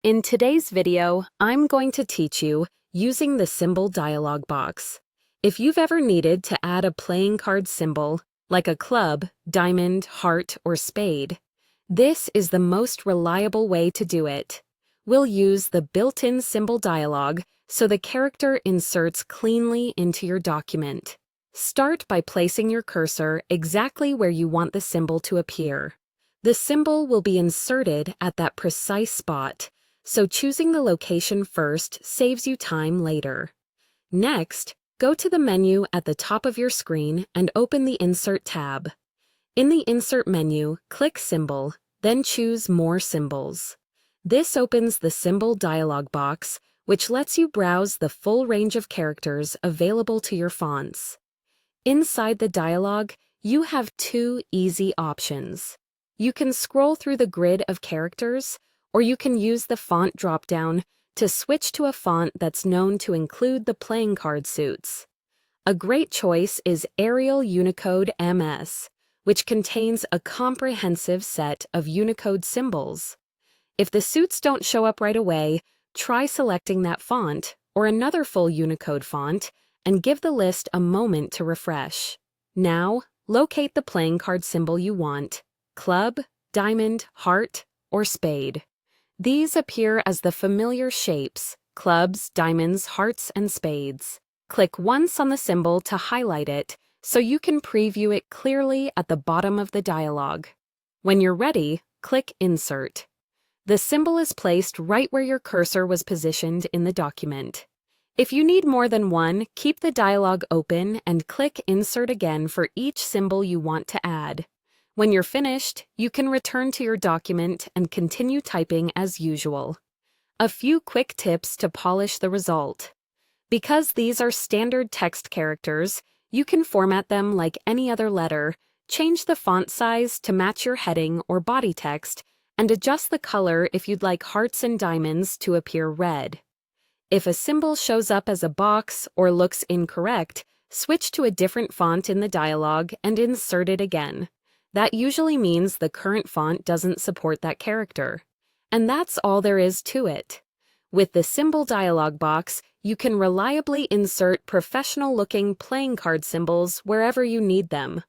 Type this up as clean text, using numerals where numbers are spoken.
In today's video, I'm going to teach you using the symbol dialog box. If you've ever needed to add a playing card symbol, like a club, diamond, heart, or spade, this is the most reliable way to do it. We'll use the built-in symbol dialog so the character inserts cleanly into your document. Start by placing your cursor exactly where you want the symbol to appear. The symbol will be inserted at that precise spot, so choosing the location first saves you time later. Next, go to the menu at the top of your screen and open the Insert tab. In the Insert menu, click Symbol, then choose More Symbols. This opens the Symbol dialog box, which lets you browse the full range of characters available to your fonts. Inside the dialog, you have two easy options. You can scroll through the grid of characters, or you can use the font dropdown to switch to a font that's known to include the playing card suits. A great choice is Arial Unicode MS, which contains a comprehensive set of Unicode symbols. If the suits don't show up right away, try selecting that font or another full Unicode font and give the list a moment to refresh. Now, locate the playing card symbol you want: club, diamond, heart, or spade. These appear as the familiar shapes: clubs, diamonds, hearts, and spades. Click once on the symbol to highlight it so you can preview it clearly at the bottom of the dialog. When you're ready, click Insert. The symbol is placed right where your cursor was positioned in the document. If you need more than one, keep the dialog open and click Insert again for each symbol you want to add. When you're finished, you can return to your document and continue typing as usual. A few quick tips to polish the result. Because these are standard text characters, you can format them like any other letter, change the font size to match your heading or body text, and adjust the color if you'd like hearts and diamonds to appear red. If a symbol shows up as a box or looks incorrect, switch to a different font in the dialog and insert it again. That usually means the current font doesn't support that character. And that's all there is to it. With the symbol dialog box, you can reliably insert professional-looking playing card symbols wherever you need them.